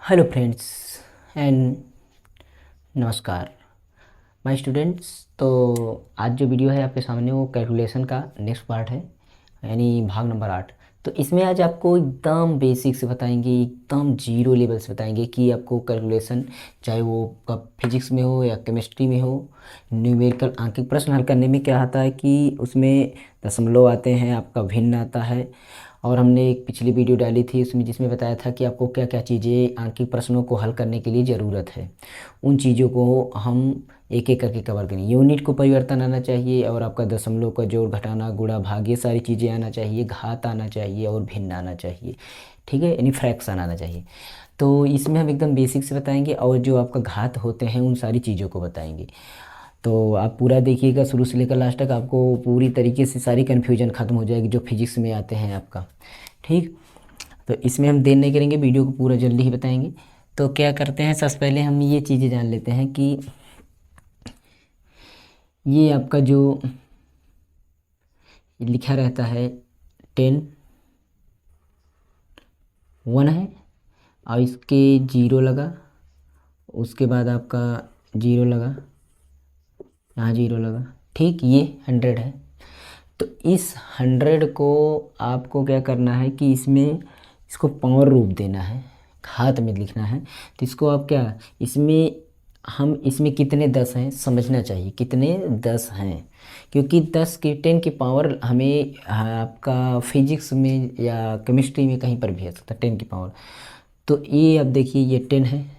Hello friends and नमस्कार my students. तो आज जो वीडियो है आपके सामने वो कैलकुलेशन का नेक्स्ट पार्ट है, यानी भाग नंबर 8। तो इसमें आज आपको एकदम बेसिक से बताएंगे, एकदम जीरो लेवल से बताएंगे कि आपको कैलकुलेशन चाहे वो कब फिजिक्स में हो या केमिस्ट्री में हो, न्यूमेरिकल आंकिक प्रश्न हल करने में क्या आता है कि उसमें दशमलव आते हैं, आपका भिन्न आता है। और हमने एक पिछली वीडियो डाली थी उसमें जिसमें बताया था कि आपको क्या क्या चीज़ें आंकिक प्रश्नों को हल करने के लिए ज़रूरत है। उन चीज़ों को हम एक एक करके कवर करेंगे। यूनिट को परिवर्तन आना चाहिए और आपका दशमलव का जोड़ घटाना गुणा भाग ये सारी चीज़ें आना चाहिए, घात आना चाहिए और भिन्न आना चाहिए। ठीक है, यानी फ्रैक्शन आना चाहिए। तो इसमें हम एकदम बेसिक से बताएंगे और जो आपका घात होते हैं उन सारी चीज़ों को बताएंगे। तो आप पूरा देखिएगा शुरू से लेकर लास्ट तक, आपको पूरी तरीके से सारी कन्फ्यूजन ख़त्म हो जाएगी जो फिजिक्स में आते हैं आपका। ठीक, तो इसमें हम देर नहीं करेंगे, वीडियो को पूरा जल्दी ही बताएंगे। तो क्या करते हैं, सबसे पहले हम ये चीज़ें जान लेते हैं कि ये आपका जो लिखा रहता है 10 1 है और इसके जीरो लगा, उसके बाद आपका जीरो लगा, यहाँ जीरो लगा। ठीक, ये 100 है। तो इस 100 को आपको क्या करना है कि इसमें इसको पावर रूप देना है, घात में लिखना है। तो इसको आप क्या, इसमें हम इसमें कितने 10 हैं समझना चाहिए, कितने 10 हैं, क्योंकि 10 की 10 की पावर हमें आपका फिजिक्स में या केमिस्ट्री में कहीं पर भी आ सकता है 10 की पावर। तो ये अब देखिए ये 10 है,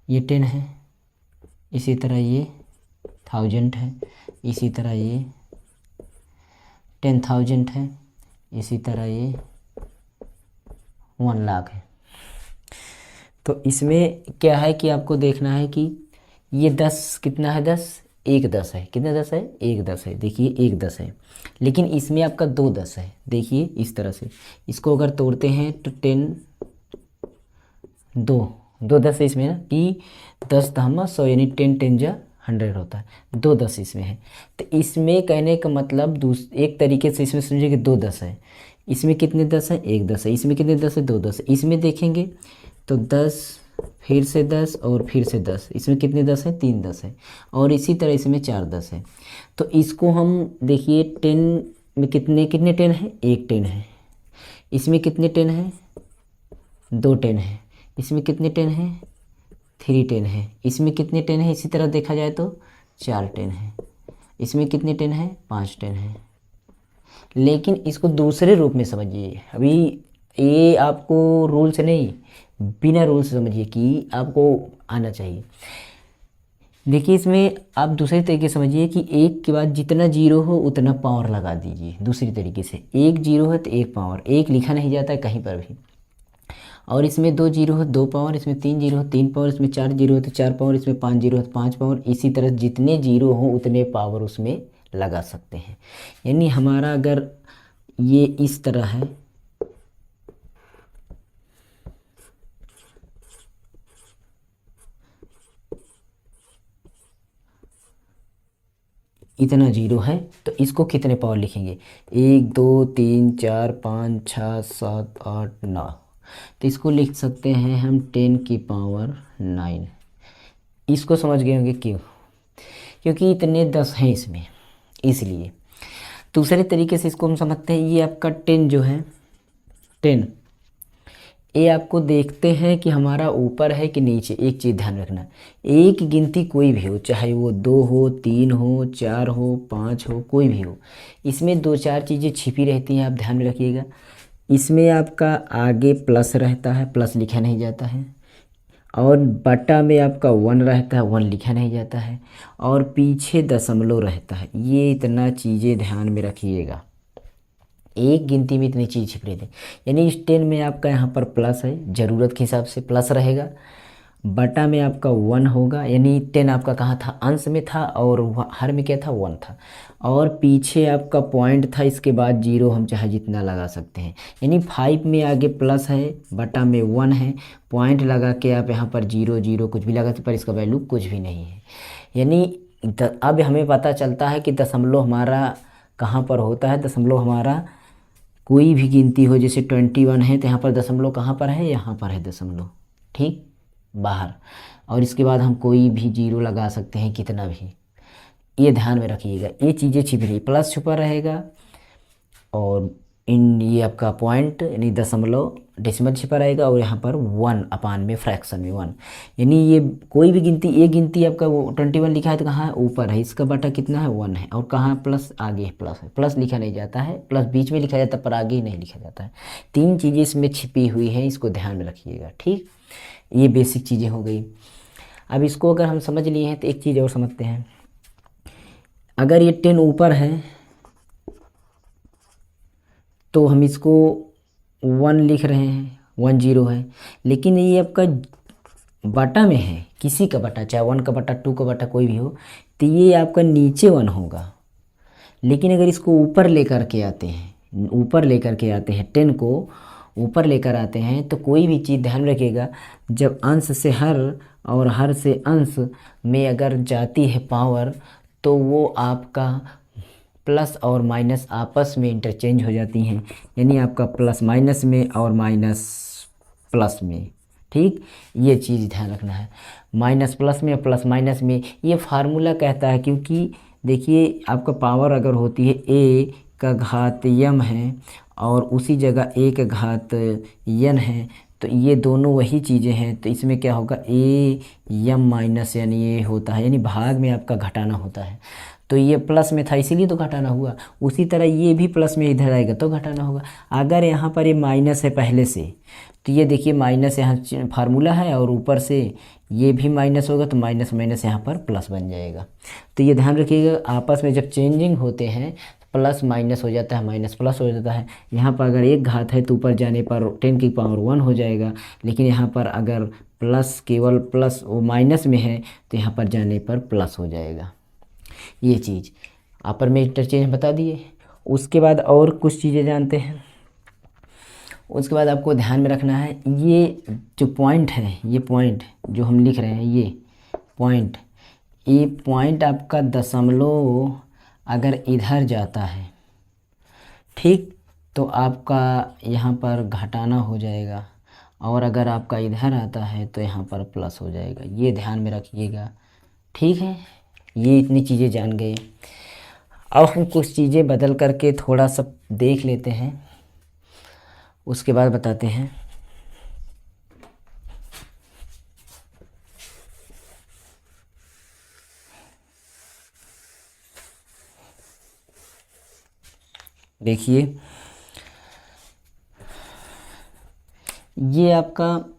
ये 10 है, इसी तरह ये 1000 है, इसी तरह ये 10,000 है, इसी तरह ये 1 लाख है। तो इसमें क्या है कि आपको देखना है कि ये 10 कितना है, 10 एक 10 है, कितना 10 है, एक 10 है। देखिए एक 10 है, लेकिन इसमें आपका दो 10 है। देखिए इस तरह से इसको अगर तोड़ते हैं तो 10 दो दो 10 है इसमें ना, कि 10 धामा 100 यानी 10 10 जा 100 होता है। दो 10 इसमें है। तो इसमें कहने का मतलब एक तरीके से इसमें समझिए कि दो 10 है। इसमें कितने 10 है, एक 10 है। इसमें कितने 10 है, दो 10 है। इसमें देखेंगे तो 10 फिर से 10 और फिर से 10। इसमें कितने 10 है, तीन 10 है। और इसी तरह इसमें चार 10 है। तो इसको हम देखिए 10 में कितने कितने 10 है, एक 10 है। इसमें कितने 10 है, दो 10 है। इसमें कितने 10 है, थ्री 10 है। इसमें कितने 10 है, इसी तरह देखा जाए तो चार 10 है। इसमें कितने 10 है, पाँच 10 है। लेकिन इसको दूसरे रूप में समझिए। अभी ये आपको रूल से नहीं, बिना रूल से समझिए कि आपको आना चाहिए। देखिए इसमें आप दूसरे तरीके से समझिए कि एक के बाद जितना जीरो हो उतना पावर लगा दीजिए। दूसरी तरीके से एक जीरो है तो एक पावर, एक लिखा नहीं जाता है कहीं पर भी। और इसमें दो जीरो है दो पावर, इसमें तीन जीरो है तीन पावर, इसमें चार जीरो है तो चार पावर, इसमें पाँच जीरो है तो पाँच पावर। इसी तरह जितने जीरो हो उतने पावर उसमें लगा सकते हैं। यानी हमारा अगर ये इस तरह है, इतना जीरो है, तो इसको कितने पावर लिखेंगे, एक दो तीन चार पाँच छः सात आठ नौ। तो इसको लिख सकते हैं हम 10 की पावर 9। इसको समझ गए होंगे क्यों, क्योंकि इतने 10 हैं इसमें, इसलिए। दूसरे तरीके से इसको हम समझते हैं, ये आपका 10 जो है 10, ये आपको देखते हैं कि हमारा ऊपर है कि नीचे। एक चीज़ ध्यान रखना, एक गिनती कोई भी हो, चाहे वो दो हो तीन हो चार हो पाँच हो, कोई भी हो, इसमें दो चार चीज़ें छिपी रहती हैं, आप ध्यान में रखिएगा। इसमें आपका आगे प्लस रहता है, प्लस लिखा नहीं जाता है। और बटा में आपका 1 रहता है, 1 लिखा नहीं जाता है। और पीछे दशमलव रहता है। ये इतना चीज़ें ध्यान में रखिएगा, एक गिनती में इतनी चीज़ छिप रही थी। यानी इस 10 में आपका यहाँ पर प्लस है, ज़रूरत के हिसाब से प्लस रहेगा। बटा में आपका 1 होगा, यानी 10 आपका कहाँ था, अंश में था, और हर में क्या था, 1 था, और पीछे आपका पॉइंट था, इसके बाद 0 हम चाहे जितना लगा सकते हैं। यानी 5 में आगे प्लस है, बटा में 1 है, पॉइंट लगा के आप यहाँ पर 0 0 कुछ भी लगाते, पर इसका वैल्यू कुछ भी नहीं है। यानी अब हमें पता चलता है कि दशमलव हमारा कहाँ पर होता है। दशमलव हमारा कोई भी गिनती हो, जैसे 21 है तो यहाँ पर दशमलव कहाँ पर है, यहाँ पर है दशमलव, ठीक, बाहर। और इसके बाद हम कोई भी 0 लगा सकते हैं, कितना भी। ये ध्यान में रखिएगा, ये चीज़ें छिप रही, प्लस छुपा रहेगा, और ये आपका पॉइंट यानी दशमलव डेसिमल छिपा रहेगा, और यहाँ पर 1 अपान में फ्रैक्शन में 1। यानी ये कोई भी गिनती, ये गिनती आपका वो 21 लिखा है तो कहाँ है, ऊपर है, इसका बटा कितना है, 1 है, और कहाँ प्लस, आगे प्लस है। प्लस लिखा नहीं जाता है, प्लस बीच में लिखा जाता है पर आगे ही नहीं लिखा जाता है। 3 चीज़ें इसमें छिपी हुई हैं, इसको ध्यान में रखिएगा, ठीक। ये बेसिक चीज़ें हो गई। अब इसको अगर हम समझ लिए हैं तो एक चीज़ और समझते हैं। अगर ये 10 ऊपर है तो हम इसको 1 लिख रहे हैं, 1 0 है, लेकिन ये आपका बटा में है, किसी का बटा, चाहे 1 का बटा, 2 का बटा, कोई भी हो, तो ये आपका नीचे 1 होगा। लेकिन अगर इसको ऊपर लेकर के आते हैं, ऊपर लेकर के आते हैं, 10 को ऊपर लेकर आते हैं, तो कोई भी चीज़ ध्यान रखिएगा, जब अंश से हर और हर से अंश में अगर जाती है पावर, तो वो आपका प्लस और माइनस आपस में इंटरचेंज हो जाती हैं, यानी आपका प्लस माइनस में और माइनस प्लस में, ठीक। ये चीज़ ध्यान रखना है, माइनस प्लस में, प्लस माइनस में। ये फार्मूला कहता है, क्योंकि देखिए आपका पावर अगर होती है a का घात m है, और उसी जगह a का घात n है, तो ये दोनों वही चीज़ें हैं, तो इसमें क्या होगा, a m माइनस, यानी ये होता है, यानी भाग में आपका घटाना होता है। तो ये प्लस में था इसीलिए तो घटाना हुआ, उसी तरह ये भी प्लस में इधर आएगा तो घटाना होगा। अगर यहाँ पर ये माइनस है पहले से, तो ये देखिए माइनस यहाँ फार्मूला है, और ऊपर से ये भी माइनस होगा, तो माइनस माइनस यहाँ पर प्लस बन जाएगा। तो ये ध्यान रखिएगा, आपस में जब चेंजिंग होते हैं तो प्लस माइनस हो जाता है, माइनस प्लस हो जाता है। यहाँ पर अगर एक घात है तो ऊपर जाने पर 10 की पावर 1 हो जाएगा, लेकिन यहाँ पर अगर प्लस, केवल प्लस वो माइनस में है, तो यहाँ पर जाने पर प्लस हो जाएगा। ये चीज़ अपर में इंटरचेंज बता दिए। उसके बाद और कुछ चीज़ें जानते हैं। उसके बाद आपको ध्यान में रखना है, ये जो पॉइंट है, ये पॉइंट जो हम लिख रहे हैं, ये पॉइंट आपका दशमलव अगर इधर जाता है, ठीक, तो आपका यहाँ पर घटाना हो जाएगा, और अगर आपका इधर आता है तो यहाँ पर प्लस हो जाएगा। ये ध्यान में रखिएगा, ठीक है। ये इतनी चीज़ें जान गए। अब हम कुछ चीज़ें बदल करके थोड़ा सा देख लेते हैं, उसके बाद बताते हैं। देखिए ये आपका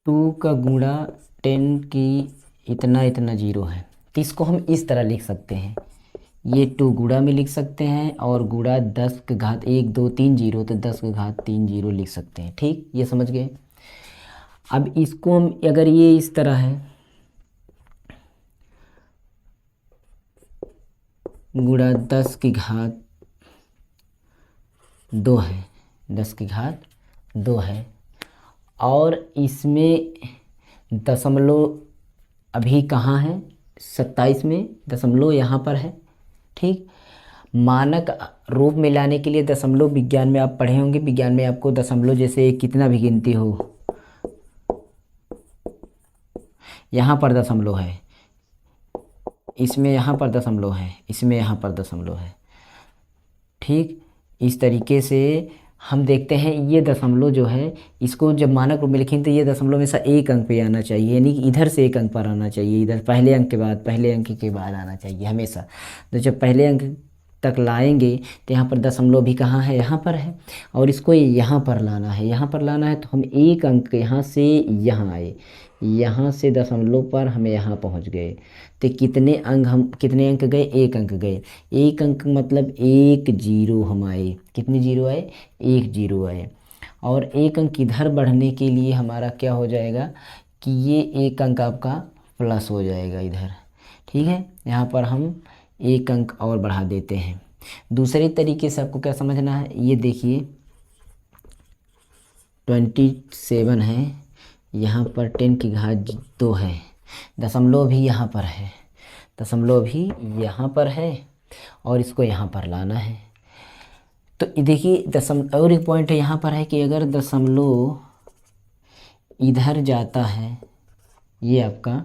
2 का गुणा 10 की इतना इतना 0 है, तो इसको हम इस तरह लिख सकते हैं। ये 2 गुणा में लिख सकते हैं, और गुणा 10 के घात 1 2 3 0, तो 10 के घात 3 0 लिख सकते हैं, ठीक। ये समझ गए। अब इसको हम, अगर ये इस तरह है, गुणा 10 की घात 2 है, 10 की घात 2 है, और इसमें दशमलव अभी कहाँ है, 27 में दशमलव यहाँ पर है, ठीक। मानक रूप में लाने के लिए दशमलव, विज्ञान में आप पढ़े होंगे, विज्ञान में आपको दशमलव जैसे कितना भी गिनती हो, यहाँ पर दशमलव है, इसमें यहाँ पर दशमलव है, इसमें यहाँ पर दशमलव है, ठीक। इस तरीके से हम देखते हैं, ये दशमलव जो है, इसको जब मानक रूप में लिखें तो ये दशमलव हमेशा एक अंक पे आना चाहिए, यानी कि इधर से एक अंक पर आना चाहिए, इधर पहले अंक के बाद आना चाहिए हमेशा। तो जब पहले अंक तक लाएंगे तो यहाँ पर दशमलव भी कहाँ है, यहाँ पर है, और इसको यहाँ पर लाना है, यहाँ पर लाना है, तो हम एक अंक यहाँ से यहाँ आए, यहाँ से दशमलव पर हम यहाँ पहुँच गए। तो कितने अंक गए, एक अंक गए। एक अंक मतलब एक जीरो हम आए। कितने जीरो आए, एक जीरो आए। और एक अंक इधर बढ़ने के लिए हमारा क्या हो जाएगा कि ये एक अंक आपका प्लस हो जाएगा इधर। ठीक है, यहाँ पर हम एक अंक और बढ़ा देते हैं। दूसरे तरीके से आपको क्या समझना है, ये देखिए 27 है, यहाँ पर 10 की घात 2 है, दशमलव भी यहाँ पर है, दशमलव भी यहाँ पर है, और इसको यहाँ पर लाना है। तो देखिए और एक पॉइंट है यहाँ पर है कि अगर दशमलव इधर जाता है, ये आपका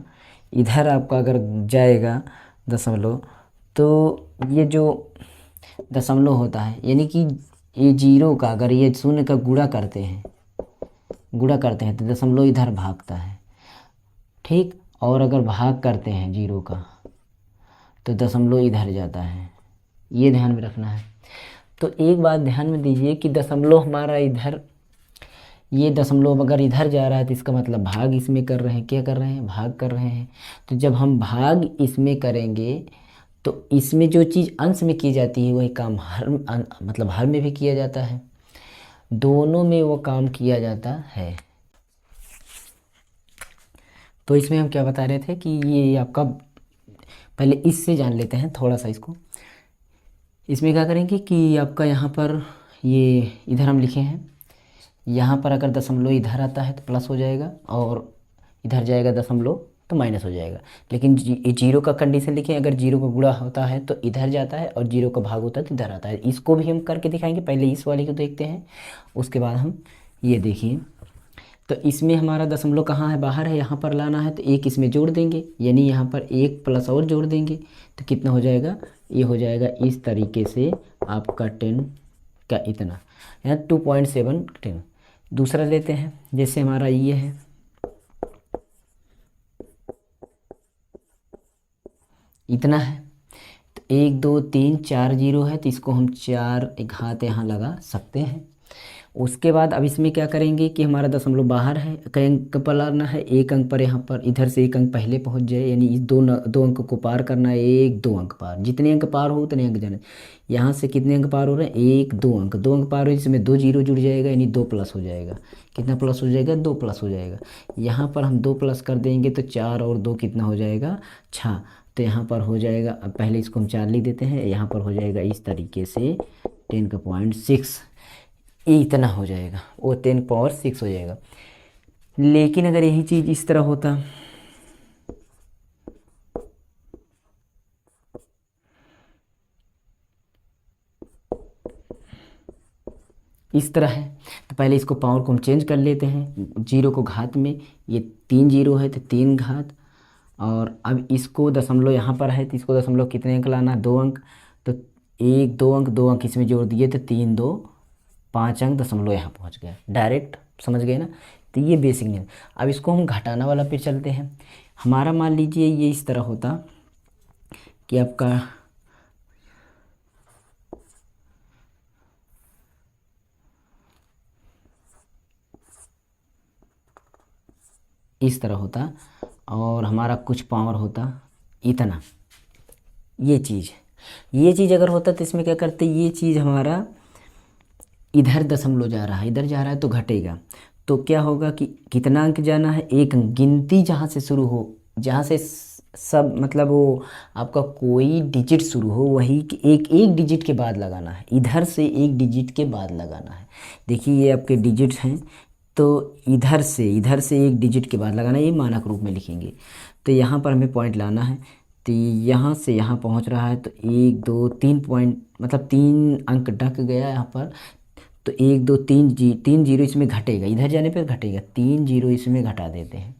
इधर आपका अगर जाएगा दशमलव, तो ये जो दशमलव होता है यानी कि ये जीरो का अगर ये शून्य का गुणा करते हैं तो दशमलव इधर भागता है। ठीक, और अगर भाग करते हैं जीरो का तो दशमलव इधर जाता है, ये ध्यान में रखना है। तो एक बात ध्यान में दीजिए कि दशमलव हमारा इधर, ये दशमलव अगर इधर जा रहा है तो इसका मतलब भाग इसमें कर रहे हैं, क्या कर रहे हैं, भाग कर रहे हैं। तो जब हम भाग इसमें करेंगे तो इसमें जो चीज़ अंश में की जाती है वही काम मतलब हर में भी किया जाता है, दोनों में वो काम किया जाता है। तो इसमें हम क्या बता रहे थे कि ये आपका, पहले इससे जान लेते हैं थोड़ा सा इसको। इसमें क्या करेंगे कि आपका यहाँ पर ये इधर हम लिखे हैं, यहाँ पर अगर दशमलव इधर आता है तो प्लस हो जाएगा, और इधर जाएगा दशमलव तो माइनस हो जाएगा। लेकिन जीरो का कंडीशन लिखें, अगर जीरो का गुणा होता है तो इधर जाता है, और जीरो का भाग होता है तो इधर आता है। इसको भी हम करके दिखाएंगे, पहले इस वाले को देखते हैं, उसके बाद हम ये देखिए। तो इसमें हमारा दशमलव कहाँ है, बाहर है, यहाँ पर लाना है तो एक इसमें जोड़ देंगे, यानी यहाँ पर एक प्लस और जोड़ देंगे तो कितना हो जाएगा, ये हो जाएगा इस तरीके से आपका 10 का इतना, यहाँ 2.7 10। दूसरा लेते हैं, जैसे हमारा ये है, इतना है, तो 1 2 3 4 जीरो है, तो इसको हम 4 घात यहाँ लगा सकते हैं। उसके बाद अब इसमें क्या करेंगे कि हमारा दशमलव बाहर है, कई अंक पर लाना है, एक अंक पर यहाँ पर इधर से एक अंक पहले पहुँच जाए, यानी इस दो अंक को पार करना है, एक दो अंक पार, जितने अंक पार हो उतने अंक जाने। यहाँ से कितने अंक पार हो रहे हैं, एक दो अंक पार हो, इसमें 2 जीरो जुड़ जाएगा, यानी 2 प्लस हो जाएगा। कितना प्लस हो जाएगा, 2 प्लस हो जाएगा। यहाँ पर हम 2 प्लस कर देंगे तो 4 और 2 कितना हो जाएगा, 6। तो यहाँ पर हो जाएगा, अब पहले इसको हम 4 लिख देते हैं, यहाँ पर हो जाएगा इस तरीके से 10 का पॉइंट 6, ये इतना हो जाएगा, वो 10 पावर 6 हो जाएगा। लेकिन अगर यही चीज़ इस तरह होता, इस तरह है, तो पहले इसको पावर को हम चेंज कर लेते हैं, जीरो को घात में, ये 3 जीरो है तो 3 घात, और अब इसको दशमलव यहाँ पर है तो इसको दशमलव कितने अंक लाना है, 2 अंक, तो 1 2 अंक इसमें जोड़ दिए तो 3 2 5 अंक, दशमलव यहाँ पहुँच गया, डायरेक्ट समझ गए ना। तो ये बेसिक नहीं। अब इसको हम घटाना वाला पे चलते हैं। हमारा मान लीजिए ये इस तरह होता कि आपका इस तरह होता, और हमारा कुछ पावर होता इतना, ये चीज़ अगर होता तो इसमें क्या करते, ये चीज़ हमारा इधर दशमलव जा रहा है, इधर जा रहा है तो घटेगा, तो क्या होगा कि कितना अंक जाना है, एक अंक, गिनती जहाँ से शुरू हो, जहाँ से सब मतलब वो आपका कोई डिजिट शुरू हो वही एक डिजिट के बाद लगाना है, इधर से एक डिजिट के बाद लगाना है। देखिए ये आपके डिजिट्स हैं, तो इधर से एक डिजिट के बाद लगाना है, ये मानक रूप में लिखेंगे। तो यहाँ पर हमें पॉइंट लाना है, तो यहाँ से यहाँ पहुँच रहा है तो 1 2 3 पॉइंट, मतलब 3 अंक ढक गया यहाँ पर, तो 1 2 3 जीरो इसमें घटेगा, इधर जाने पर घटेगा, 3 जीरो इसमें घटा देते हैं,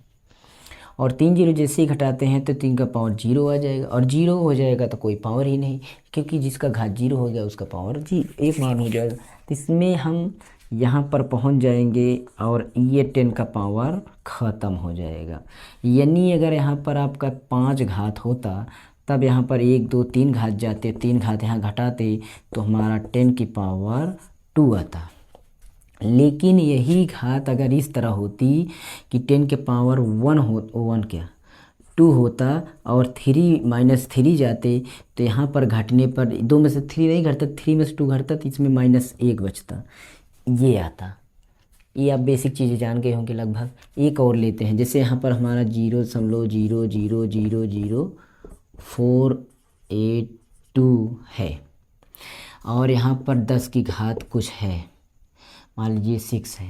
और 3 जीरो जैसे ही घटाते हैं तो 3 का पावर 0 आ जाएगा, और 0 हो जाएगा तो कोई पावर ही नहीं, क्योंकि जिसका घात 0 हो गया उसका पावर एक मान हो जाएगा। तो इसमें हम यहाँ पर पहुँच जाएंगे और ये 10 का पावर ख़त्म हो जाएगा। यानी अगर यहाँ पर आपका 5 घात होता तब यहाँ पर 1 2 3 घात जाते, 3 घात यहाँ घटाते तो हमारा 10 की पावर 2 आता, लेकिन यही घात अगर इस तरह होती कि 10 के पावर 1 हो, 1 क्या 2 होता और 3 - 3 जाते, तो यहाँ पर घटने पर 2 में से 3 नहीं घटता, 3 में से 2 घटता, तो इसमें -1 बचता, ये आता। ये आप बेसिक चीज़ें जान गए होंगे लगभग। एक और लेते हैं, जैसे यहाँ पर हमारा 0.00000482 है और यहाँ पर 10 की घात कुछ है, मान लीजिए 6 है,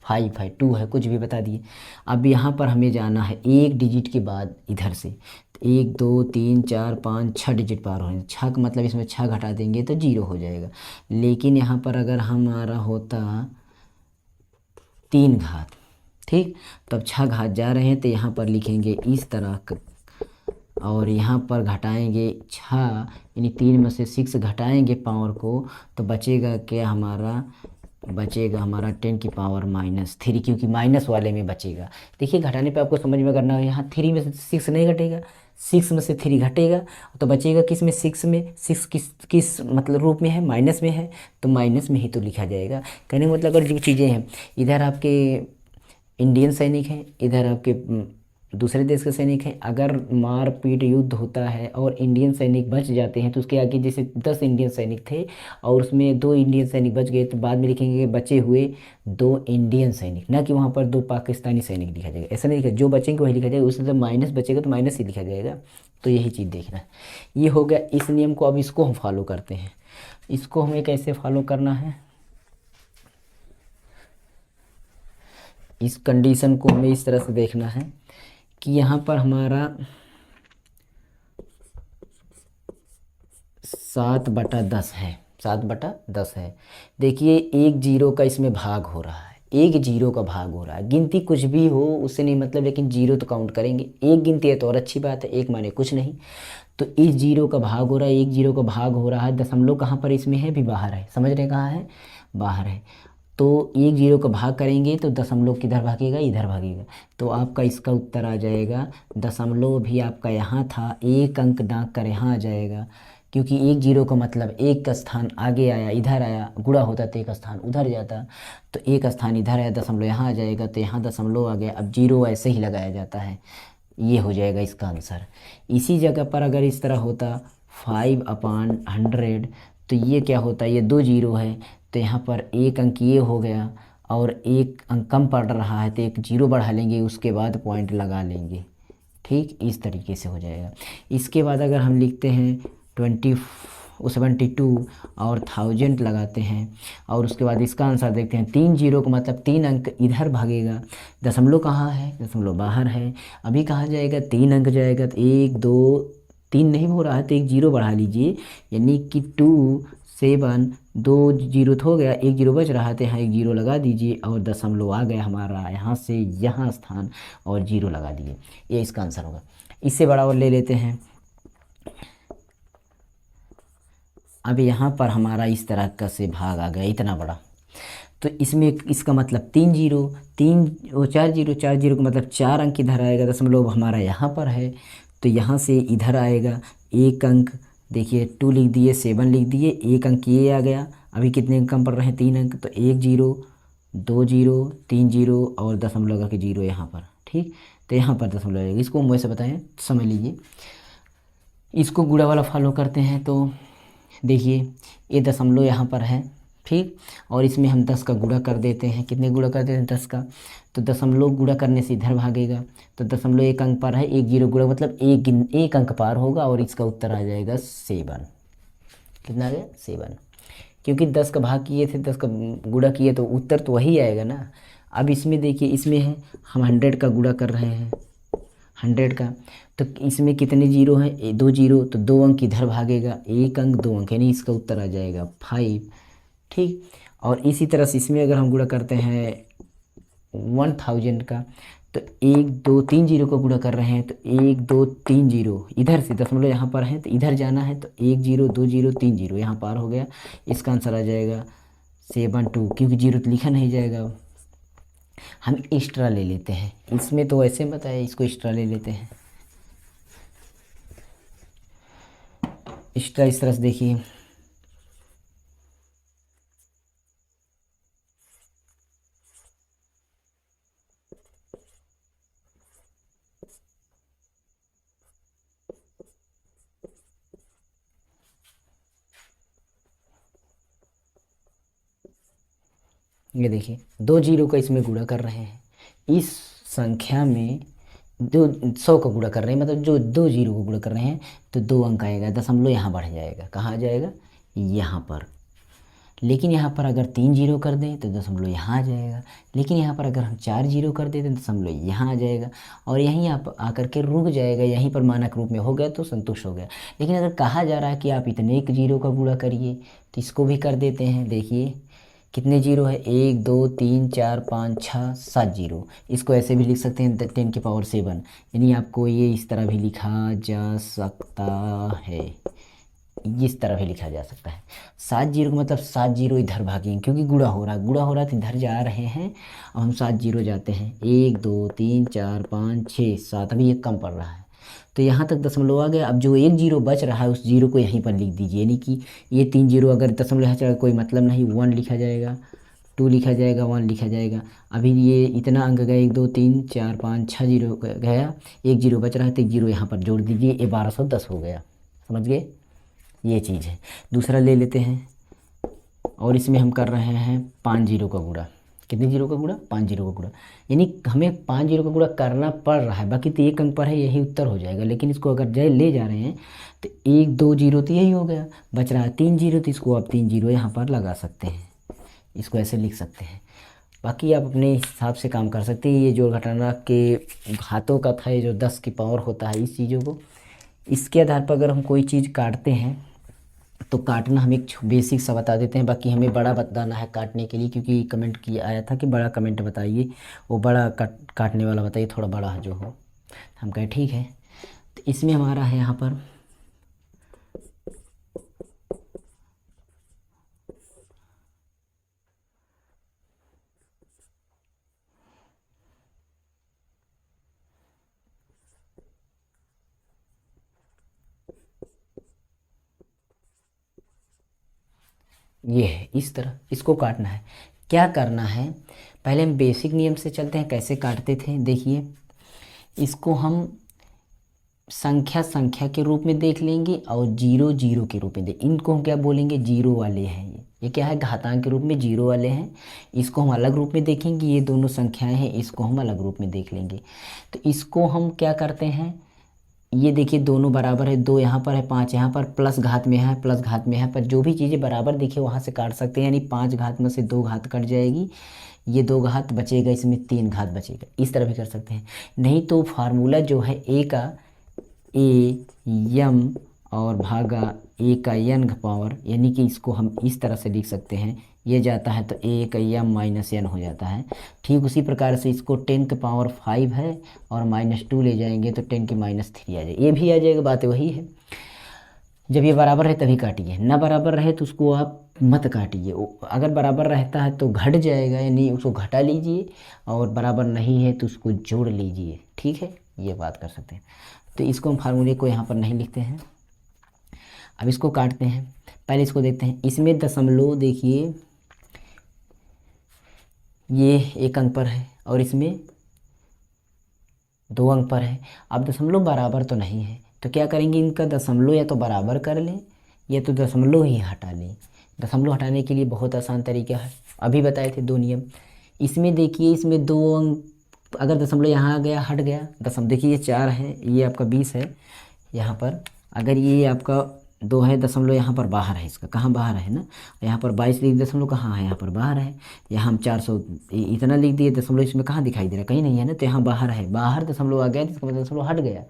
5 है, 2 है, कुछ भी बता दिए। अब यहाँ पर हमें जाना है एक डिजिट के बाद इधर से, तो 1 2 3 4 5 6 डिजिट पार होने, 6 का मतलब इसमें 6 घटा देंगे तो 0 हो जाएगा। लेकिन यहाँ पर अगर हमारा होता 3 घात, ठीक, तब 6 घात जा रहे हैं तो यहाँ पर लिखेंगे इस तरह और यहाँ पर घटाएंगे 6, यानी 3 में से 6 घटाएंगे पावर को, तो बचेगा क्या हमारा, बचेगा हमारा 10 की पावर -3, क्योंकि माइनस वाले में बचेगा। देखिए घटाने पे आपको समझ में करना है, यहाँ 3 में से 6 नहीं घटेगा, 6 में से 3 घटेगा, तो बचेगा किस में, 6 में। 6 किस किस मतलब रूप में है, माइनस में है, तो माइनस में ही तो लिखा जाएगा। कहने का मतलब अगर जो चीज़ें हैं, इधर आपके इंडियन सैनिक हैं, इधर आपके दूसरे देश के सैनिक हैं, अगर मारपीट युद्ध होता है और इंडियन सैनिक बच जाते हैं, तो उसके आगे जैसे 10 इंडियन सैनिक थे और उसमें 2 इंडियन सैनिक बच गए, तो बाद में लिखेंगे बचे हुए 2 इंडियन सैनिक, ना कि वहाँ पर 2 पाकिस्तानी सैनिक लिखा जाएगा, ऐसा नहीं लिखा, जो बचेंगे वही लिखा जाएगा, उसमें जब माइनस बचेगा तो माइनस ही लिखा जाएगा। तो यही चीज़ देखना है। ये हो गया इस नियम को। अब इसको हम फॉलो करते हैं। इसको हमें कैसे फॉलो करना है, इस कंडीशन को हमें इस तरह से देखना है कि यहाँ पर हमारा 7/10 है, 7/10 है। देखिए एक जीरो का इसमें भाग हो रहा है, एक जीरो का भाग हो रहा है, गिनती कुछ भी हो उससे नहीं मतलब, लेकिन जीरो तो काउंट करेंगे। एक गिनती है तो और अच्छी बात है, एक माने कुछ नहीं। तो इस जीरो का भाग हो रहा है, एक जीरो का भाग हो रहा है, दशमलव कहाँ पर इसमें है, भी बाहर है, समझ रहे कहाँ है, बाहर है। तो एक जीरो का भाग करेंगे तो दशमलव किधर भागेगा, इधर भागेगा, तो आपका इसका उत्तर आ जाएगा। दशमलव भी आपका यहाँ था, एक अंक दाग कर यहाँ आ जाएगा, क्योंकि एक जीरो का मतलब एक का स्थान आगे आया, इधर आया, गुणा होता तो एक स्थान उधर जाता, तो एक स्थान इधर आया, दशमलव यहाँ आ जाएगा, तो यहाँ दशमलव आ गया। अब जीरो ऐसे ही लगाया जाता है, ये हो जाएगा इसका आंसर। इसी जगह पर अगर इस तरह होता 5/100, तो ये क्या होता है, ये 2 जीरो है, तो यहाँ पर एक अंक ये हो गया और एक अंक कम पड़ रहा है, तो एक जीरो बढ़ा लेंगे, उसके बाद पॉइंट लगा लेंगे। ठीक, इस तरीके से हो जाएगा। इसके बाद अगर हम लिखते हैं 72 और 1000 लगाते हैं, और उसके बाद इसका आंसर देखते हैं, 3 जीरो का मतलब 3 अंक इधर भागेगा, दशमलव कहाँ है, दशमलव बाहर है, अभी कहाँ जाएगा, 3 अंक जाएगा, तो 1 2 3 नहीं हो रहा है, तो एक जीरो बढ़ा लीजिए, यानी कि 2 7 2 जीरो तो हो गया, एक जीरो बच रहा है, तो यहाँ एक जीरो लगा दीजिए और दशमलव आ गया हमारा यहाँ से यहाँ स्थान, और जीरो लगा दिए, ये इसका आंसर होगा। इससे बड़ा और ले लेते हैं। अब यहाँ पर हमारा इस तरह का से भाग आ गया इतना बड़ा, तो इसमें इसका मतलब 3 जीरो, 3 वो 4 जीरो, 4 जीरो का मतलब 4 अंक इधर आएगा, दशमलव हमारा यहाँ पर है, तो यहाँ से इधर आएगा एक अंक, देखिए 2 लिख दिए, 7 लिख दिए, एक अंक ये आ गया, अभी कितने अंक कम पड़ रहे हैं, 3 अंक, तो 1 जीरो 2 जीरो 3 जीरो और दशमलव का जीरो यहाँ पर। ठीक, तो यहाँ पर दशमलव आएगा, इसको हम वैसे बताएं समझ लीजिए। इसको गुणा वाला फॉलो करते हैं, तो देखिए ये दशमलव यहाँ पर है, ठीक, और इसमें हम 10 का गुणा कर देते हैं, कितने गुणा कर देते हैं, 10 का, तो दशमलव गुणा करने से इधर भागेगा, तो दशमलव एक अंक पर है, एक जीरो गुणा मतलब एक अंक पार होगा, और इसका उत्तर आ जाएगा 7। कितना आ गया, 7, क्योंकि 10 का भाग किए थे, 10 का गुणा किए, तो उत्तर तो वही आएगा ना। अब इसमें देखिए, इसमें है हम 100 का गुणा कर रहे हैं, 100 का, तो इसमें कितने जीरो हैं, 2 जीरो, तो 2 अंक इधर भागेगा, एक अंक 2 अंक, यानी इसका उत्तर आ जाएगा 5। ठीक, और इसी तरह से इसमें अगर हम गुणा करते हैं 1000 का, तो 1 2 3 जीरो को गुणा कर रहे हैं, तो 1 2 3 जीरो, इधर से दशमलव यहाँ पर है तो इधर जाना है, तो 1 जीरो 2 जीरो 3 जीरो यहाँ पार हो गया, इसका आंसर आ जाएगा 72, क्योंकि जीरो तो लिखा नहीं जाएगा। हम एक्स्ट्रा ले लेते हैं, इसमें तो ऐसे बताया, इसको एक्स्ट्रा ले लेते हैं। एक्स्ट्रा इस तरह से देखिए, ये देखिए 2 जीरो का इसमें गुणा कर रहे हैं, इस संख्या में 100 का गुणा कर रहे हैं, मतलब जो 2 जीरो को गुणा कर रहे हैं तो 2 अंक आएगा, दशमलव यहाँ बढ़ जाएगा, कहाँ आ जाएगा, यहाँ पर। लेकिन यहाँ पर अगर 3 जीरो कर दें तो दशमलव यहाँ आ जाएगा, लेकिन यहाँ पर अगर हम 4 जीरो कर दें तो दशमलव यहाँ आ जाएगा, और यहीं आप आकर के रुक जाएगा, यहीं पर मानक रूप में हो गया तो संतुष्ट हो गया। लेकिन अगर कहा जा रहा है कि आप इतने एक जीरो का गुणा करिए तो इसको भी कर देते हैं। देखिए कितने जीरो है, 1 2 3 4 5 6 7 जीरो। इसको ऐसे भी लिख सकते हैं 10⁻⁷, यानी आपको ये इस तरह भी लिखा जा सकता है, इस तरह भी लिखा जा सकता है। 7 जीरो का मतलब 7 जीरो इधर भागेंगे, क्योंकि गुणा हो रहा है, गुणा हो रहा है तो इधर जा रहे हैं, और हम 7 जीरो जाते हैं, 1 2 3 4 5 6 7, अभी ये कम पड़ रहा है तो यहाँ तक दशमलव आ गया। अब जो 1 जीरो बच रहा है उस जीरो को यहीं पर लिख दीजिए, यानी कि ये 3 जीरो अगर दशमलव यहाँ चला कोई मतलब नहीं, 1 लिखा जाएगा, 2 लिखा जाएगा, 1 लिखा जाएगा। अभी ये इतना अंक गया, 1 2 3 4 5 6 जीरो गया, 1 जीरो बच रहा है तो 1 जीरो यहाँ पर जोड़ दीजिए, ये 1210 हो गया। समझ गए, ये चीज़ है। दूसरा ले लेते हैं, और इसमें हम कर रहे हैं 5 जीरो का गुणा। कितने जीरो का गुणा, 5 जीरो का गुणा, यानी हमें 5 जीरो का गुणा करना पड़ रहा है, बाकी तो एक अंक पर है, यही उत्तर हो जाएगा। लेकिन इसको अगर जय ले जा रहे हैं तो 1 2 जीरो तो यही हो गया, बच रहा है 3 जीरो, तो इसको आप 3 जीरो यहाँ पर लगा सकते हैं, इसको ऐसे लिख सकते हैं। बाकी आप अपने हिसाब से काम कर सकते हैं। ये जोड़ घटाना के हाथों का था, ये जो 10 की पावर होता है, इस चीज़ों को, इसके आधार पर अगर हम कोई चीज़ काटते हैं तो काटना हम एक बेसिक सा बता देते हैं। बाकी हमें बड़ा बताना है काटने के लिए, क्योंकि कमेंट किया आया था कि बड़ा कमेंट बताइए, वो बड़ा काटने वाला बताइए, थोड़ा बड़ा जो हो। हम कहें ठीक है। तो इसमें हमारा है यहाँ पर ये है, इस तरह इसको काटना है। क्या करना है, पहले हम बेसिक नियम से चलते हैं, कैसे काटते थे। देखिए इसको हम संख्या संख्या के रूप में देख लेंगे और जीरो जीरो के रूप में देख, इनको हम क्या बोलेंगे, जीरो वाले हैं। ये क्या है, घातांक के रूप में जीरो वाले हैं। इसको हम अलग रूप में देखेंगे, ये दोनों संख्याएं हैं, इसको हम अलग रूप में देख लेंगे। तो इसको हम क्या करते हैं, ये देखिए दोनों बराबर है, 2 यहाँ पर है, 5 यहाँ पर, प्लस घात में है, प्लस घात में है, पर जो भी चीज़ें बराबर देखिए वहाँ से काट सकते हैं, यानी 5 घात में से 2 घात कट जाएगी, ये 2 घात बचेगा, इसमें 3 घात बचेगा। इस तरह भी कर सकते हैं। नहीं तो फार्मूला जो है ए का ए यम और भागा ए का यन पावर, यानी कि इसको हम इस तरह से लिख सकते हैं, ये जाता है तो ए का यम माइनस यन हो जाता है। ठीक उसी प्रकार से इसको 10 के पावर 5 है और -2 ले जाएंगे तो 10 की -3 आ जाएगी, ये भी आ जाएगा, बात वही है। जब ये बराबर है तभी काटिए, ना बराबर रहे तो उसको आप मत काटिए। अगर बराबर रहता है तो घट जाएगा, यानी उसको घटा लीजिए, और बराबर नहीं है तो उसको जोड़ लीजिए। ठीक है, ये बात कर सकते हैं। तो इसको हम फार्मूले को यहाँ पर नहीं लिखते हैं। अब इसको काटते हैं, पहले इसको देखते हैं। इसमें दशमलव देखिए ये 1 अंक पर है और इसमें 2 अंक पर है। अब दशमलव बराबर तो नहीं है, तो क्या करेंगे, इनका दशमलव या तो बराबर कर लें या तो दशमलव ही हटा लें। दशमलव हटाने के लिए बहुत आसान तरीका है, अभी बताए थे 2 नियम। इसमें देखिए, इसमें 2 अंक, अगर दशमलव यहाँ आ गया, हट गया दशमलव, देखिए ये 4 है, ये आपका 20 है यहाँ पर, अगर ये आपका 2 है, दशमलव यहाँ पर बाहर है, इसका कहाँ बाहर है ना, यहाँ पर 22 लिख, दशमलव कहाँ है, यहाँ पर बाहर है। यहाँ हम 400 इतना लिख दिए, दशमलव इसमें कहाँ दिखाई दे रहा है, कहीं नहीं है ना, तो यहाँ बाहर है, बाहर दशमलव आ गया, इसका मतलब दशमलव हट गया।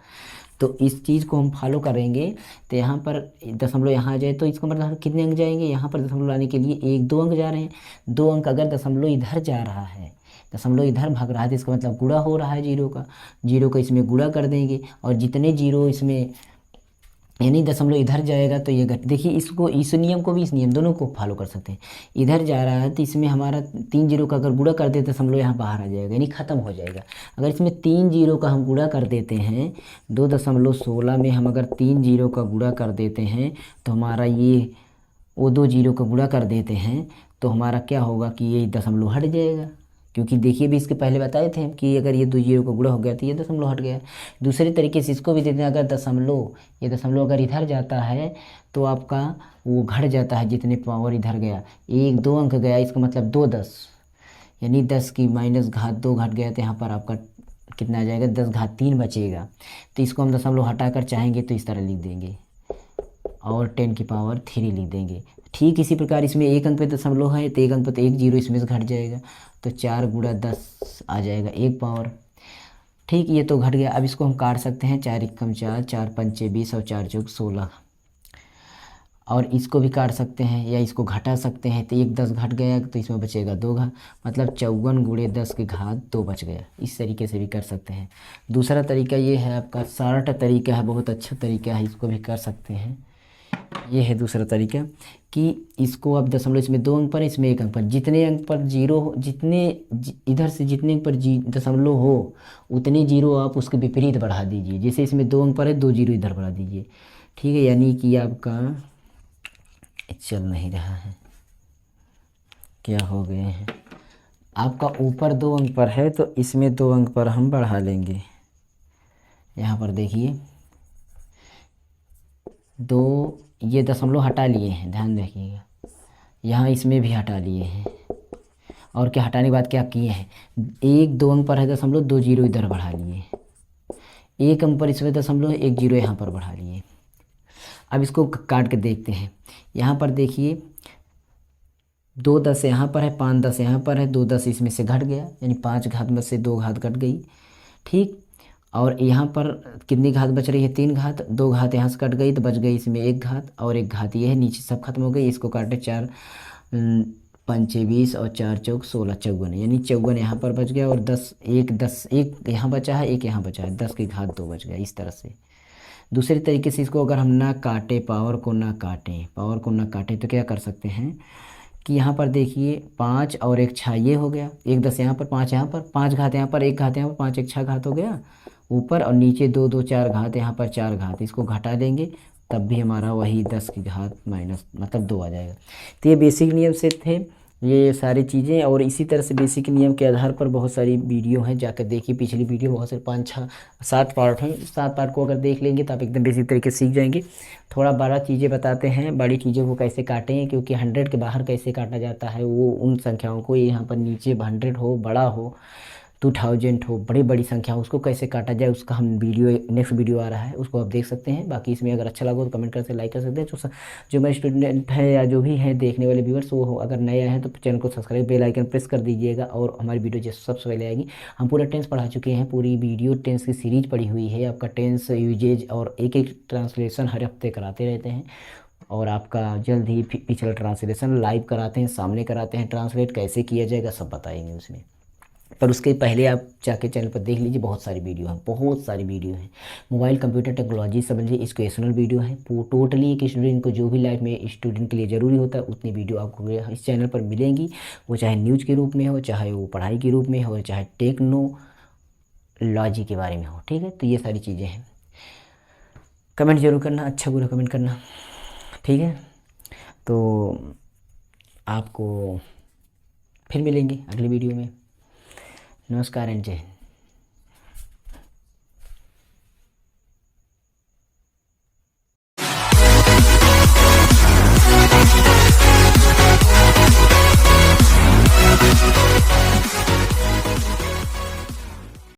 तो इस चीज़ को हम फॉलो करेंगे, तो यहाँ पर दशमलव यहाँ आ जाए तो इसका मतलब कितने अंक जाएंगे, यहाँ पर दशमलव लाने के लिए 1 2 अंक जा रहे हैं। 2 अंक अगर दशमलव इधर जा रहा है, दशमलव इधर भाग रहा है, तो इसका मतलब गुणा हो रहा है जीरो का, जीरो का इसमें गुणा कर देंगे, और जितने जीरो इसमें, यानी दशमलव इधर जाएगा तो ये घट, देखिए इसको, इस नियम को भी इस नियम दोनों को फॉलो कर सकते हैं। इधर जा रहा है तो इसमें हमारा 3 जीरो का अगर गुणा कर देते दशमलव यहाँ बाहर आ जाएगा, यानी ख़त्म हो जाएगा। अगर इसमें 3 जीरो का हम गुणा कर देते हैं, 2.16 में हम अगर 3 जीरो का गुणा कर देते हैं तो हमारा ये, वो 2 जीरो का गुणा कर देते हैं तो हमारा क्या होगा कि ये दशमलव हट जाएगा, क्योंकि देखिए भी इसके पहले बताए थे कि अगर ये 2 जीरो का गुणा हो गया तो ये दशमलव हट गया। दूसरे तरीके से इसको भी देते हैं, अगर दशमलव, ये दशमलव अगर इधर जाता है तो आपका वो घट जाता है, जितने पावर इधर गया, 1 2 अंक गया, इसका मतलब 2 10, यानी 10 की माइनस घात 2 घट गया तो यहाँ पर आपका कितना आ जाएगा, 10 घात 3 बचेगा। तो इसको हम दशमलव हटाकर चाहेंगे तो इस तरह लिख देंगे और 10 की पावर 3 लिख देंगे। ठीक इसी प्रकार इसमें एक अंक पे दशमलव है तो एक अंक पे तो एक जीरो इसमें से घट जाएगा, तो 4 गुणा 10 आ जाएगा 1 पावर। ठीक, ये तो घट गया। अब इसको हम काट सकते हैं, 4 एकम 4, 4 पंचे 20 और 4 चौक 16। और इसको भी काट सकते हैं या इसको घटा सकते हैं, तो एक 10 घट गया तो इसमें बचेगा 2 घात, मतलब 54 गुणे 10 की घात 2 बच गया। इस तरीके से भी कर सकते हैं। दूसरा तरीका ये है आपका शॉर्ट तरीका है, बहुत अच्छा तरीका है, इसको भी कर सकते हैं। ये है दूसरा तरीका कि इसको आप दशमलव, इसमें 2 अंक पर, इसमें 1 अंक पर, जितने अंक पर जीरो हो, इधर से जितने अंक पर दशमलव हो उतने जीरो आप उसके विपरीत बढ़ा दीजिए। जैसे इसमें 2 अंक पर है, 2 जीरो इधर बढ़ा दीजिए। ठीक है, यानी कि आपका चल नहीं रहा है, क्या हो गए हैं, आपका ऊपर 2 अंक पर है तो इसमें 2 अंक पर हम बढ़ा लेंगे। यहाँ पर देखिए 2, ये दशमलव हटा लिए हैं, ध्यान रखिएगा, यहाँ इसमें भी हटा लिए हैं। और क्या हटाने के बाद क्या किए हैं, 1 2 अंक पर है दशमलव, 2 जीरो इधर बढ़ा लिए, 1 अंक पर इसमें दशमलव, 1 जीरो यहाँ पर बढ़ा लिए। अब इसको काट के देखते हैं। यहाँ पर देखिए 2 10 यहाँ पर है, 5 10 यहाँ पर है, 2 10 इसमें से घट गया, यानी 5 घात में से 2 घात घट गई। ठीक, और यहाँ पर कितनी घात बच रही है, 3 घात, 2 घात यहाँ से कट गई तो बच गई इसमें 1 घात और 1 घात ये है, नीचे सब खत्म हो गई। इसको काटे, 4 पंचे 20 और 4 चौक 16, 54, यानी 54 यहाँ पर बच गया और 10 1 यहाँ बचा है, 1 यहाँ बचा है, 10 की घात 2 बच गया। इस तरह से दूसरे तरीके से इसको अगर हम ना काटे, पावर को ना काटें तो क्या कर सकते हैं कि यहाँ पर देखिए 5 और 1 6, ये हो गया, 1 10 यहाँ पर, 5 यहाँ पर, 5 घात यहाँ पर, 1 घात यहाँ पर, 5 1 6 घात हो गया ऊपर, और नीचे 2 2 4 घात यहाँ पर, 4 घात, इसको घटा देंगे तब भी हमारा वही 10 की घात माइनस मतलब 2 आ जाएगा। तो ये बेसिक नियम से थे ये सारी चीज़ें, और इसी तरह से बेसिक नियम के आधार पर बहुत सारी वीडियो हैं, जाकर देखिए। पिछली वीडियो बहुत सारे 5 6 7 पार्ट हैं, 7 पार्ट को अगर देख लेंगे तो आप एकदम बेसिक तरीके से सीख जाएंगे। थोड़ा बड़ा चीज़ें बताते हैं, बड़ी चीज़ों को कैसे काटें, क्योंकि 100 के बाहर कैसे काटा जाता है वो उन संख्याओं को, यहाँ पर नीचे 100 हो, बड़ा हो, 2000 हो, बड़ी बड़ी संख्या हो, उसको कैसे काटा जाए उसका हम वीडियो, नेक्स्ट वीडियो आ रहा है, उसको आप देख सकते हैं। बाकी इसमें अगर अच्छा लगा तो कमेंट करके लाइक कर सकते हैं। जो मेरे स्टूडेंट है या जो भी हैं देखने वाले व्यूअर्स, वो अगर नए हैं तो चैनल को सब्सक्राइब, बेल आइकन प्रेस कर दीजिएगा और हमारी वीडियो जैसे सबसे पहले आएगी। हम पूरा टेंस पढ़ा चुके हैं, पूरी वीडियो टेंस की सीरीज पढ़ी हुई है। आपका टेंस यूजेज और एक एक ट्रांसलेशन हर हफ्ते कराते रहते हैं, और आपका जल्द ही पिछला ट्रांसलेशन लाइव कराते हैं, सामने कराते हैं, ट्रांसलेट कैसे किया जाएगा सब बताएंगे उसमें। पर उसके पहले आप जाके चैनल पर देख लीजिए, बहुत सारी वीडियो हैं, बहुत सारी वीडियो हैं। मोबाइल कंप्यूटर टेक्नोलॉजी समझिए, एजुकेशनल वीडियो है, टोटली एक स्टूडेंट को जो भी लाइफ में स्टूडेंट के लिए ज़रूरी होता है उतनी वीडियो आपको इस चैनल पर मिलेंगी। वो चाहे न्यूज़ के रूप में हो, चाहे वो पढ़ाई के रूप में हो, चाहे टेक्नोलॉजी के बारे में हो। ठीक है, तो ये सारी चीज़ें हैं। कमेंट जरूर करना, अच्छा बुरा कमेंट करना। ठीक है, तो आपको फिर मिलेंगे अगली वीडियो में। नमस्कार एंड जय हिंद।